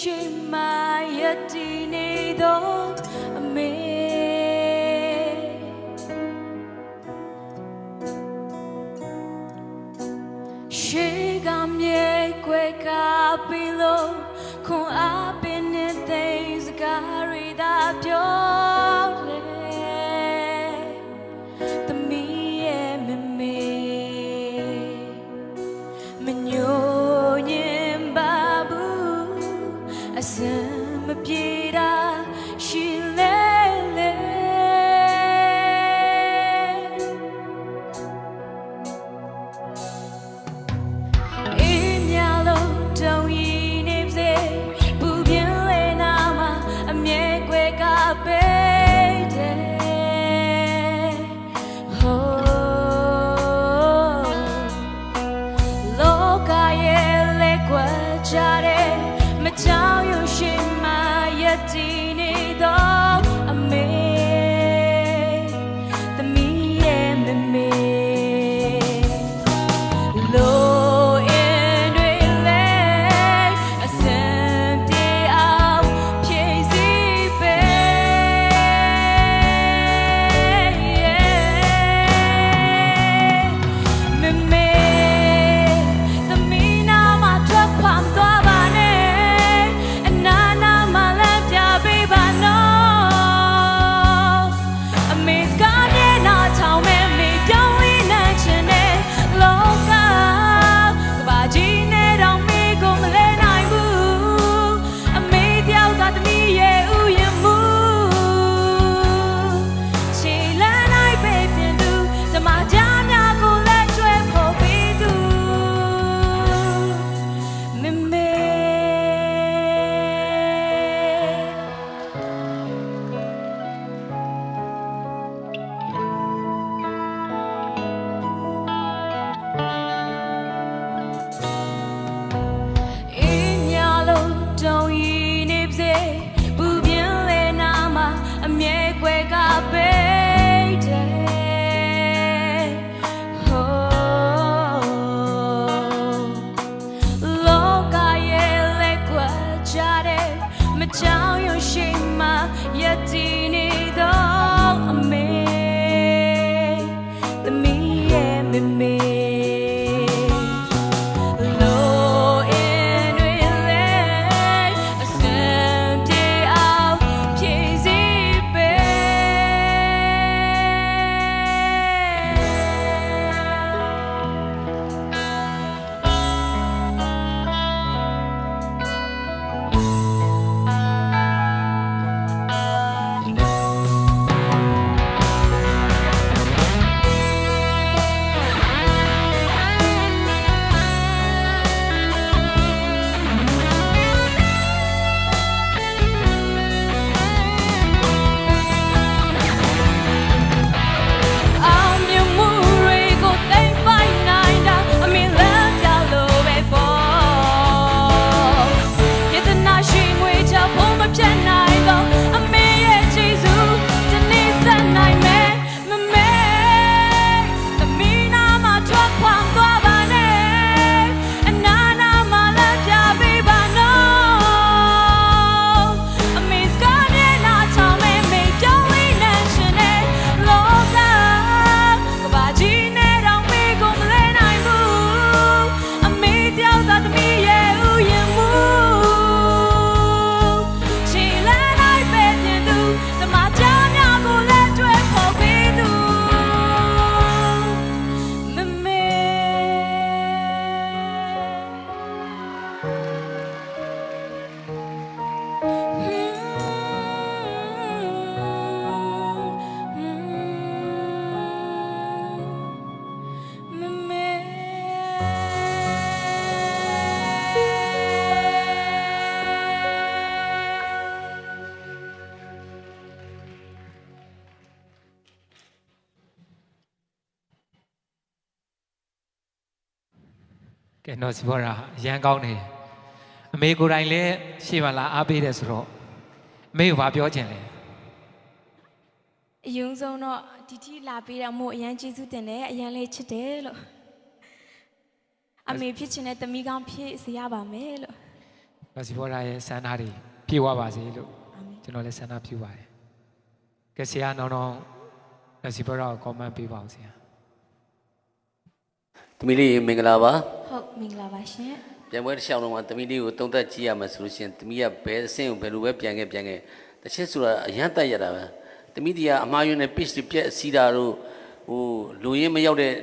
ရှိမှရတည်နေသောအမေရှိကမြေကွယ်ကပြီးလို့ခွန်အားပင်နေတဲ့စကားတွေသာပြောတယ်သမီးရဲ့မမေမညိုညင်ပါဘူးအစံမပြေတာရှိလေလေအေးမြလို့တုံးရင်နေစေပူပြင်းလေနာမှာအမြဲကွယ်ကပေးတယ်ဟိုလောကရဲ့လက်ကွယ်ကြတဲ့မကြောက်ရွံ့ရှိမှရတည်နေတော့အမေသမီးရဲ့မမေလိုအင်းတွေလဲအစံပြေအောင်ဖြည့်စည်းပေးမမေသမီးနာမထွက်ခွာသွားပါနဲ့အနာနာမလည်းပြပေးပါနော်အမေစကားနဲ့နားထောင်မဲ့မေပြောင်းလေးနိုင်ချင်တဲ့လောကကဘာကြီးနဲ့တော့မေကိုမလဲနိုင်ဘူးအမေတယောက်သာသမီးရဲ့ဥယျာဉ်မှုခြေလမ်းနိုင်ပဲပြင်သူဓမ္မကြားများကိုလည်းကျွဲဖို့ပြီးသူမမေအေးမြလို့တုံးရင်နေစေပူပြင်းလေနာမှာအမြဲကွယ်ကပေးတယ်ဟိုလောကရဲ့လက်ကွယ်ကြတဲ့မကြောက်ရွံ့ရှိမှရတည်နေတော့အမေသမီးရဲ့မမေလိုအင်းတွေလဲအစံပြေအောင်ဖြည့်စည်းပေးအောင်မြင်မှုတွေကိုသိမ်းပိုက်နိုင်တာအမေလမ်းပြောင်းလို့ပဲပေါ့ယတနာရှိငွေချဖို့မပြတ်နိုင်တော့အမေရဲ့ကျေးဇူးဒီနေ့ဆက်နိုင်မယ်မမေသမီးနာမထွက်ခွာသွားပါနဲ့အနာနာမလည်းပြပေးပါနော်အမေစကားနဲ့နားထောင်မဲ့မေပြောင်းလေးနိုင်ချင်တဲ့လောကကဘာကြီးနဲ့တော့မေကိုမလဲနိုင်ဘူးအမေတယောက်သာသမီးရဲ့ဥယျာဉ်မှုခြေလမ်းနိုင်ပဲပြင်သူဓမ္မကြားများကိုလည်းကျွဲဖို့ပေးသူမမေမမေကဲတော့စီဘောရာအရန်ကောင်းနေတယ်အမေကိုယ်တိုင်လည်းရှေ့မှာလာအားပေးတယ်ဆိုတော့အမေကိုဘာပြောချင်လဲ အယုံဆုံးတော့ဒီတိလာပေးတာမို့အရန်ကျေးဇူးတင်တယ်အရန်လေးချစ်တယ်လို့ အမေဖြစ်ချင်တဲ့သမီးကောင်းဖြစ်စေရပါမယ်လို့ နော်စီဘောရာရဲ့ဆန္ဒတွေပြေဝပါစေလို့ကျွန်တော်လည်းဆန္ဒပြုပါတယ်ကဲဆရာနောင်နော်စီဘောရာကို comment ပေးပါဦးဆရာ သမီးလေးမင်္ဂလာပါ ဟုတ်မင်္ဂလာပါရှင် ပြန်ပွဲတစ်ချောင်းလုံးမှာသမီးလေးကိုတုံးသက်ကြည့်ရမယ်ဆိုလို့ရှိရင်သမီးကဘယ်အဆင့်ကိုဘယ်လိုပဲပြန်ခဲ့တစ်ချက်ဆိုတာအရန်တက်ရတာပဲသမီးဒီကအမှားယွင်းနဲ့ pitch တွေပြက်စီးတာတို့ဟိုလူရင်းမရောက်တဲ့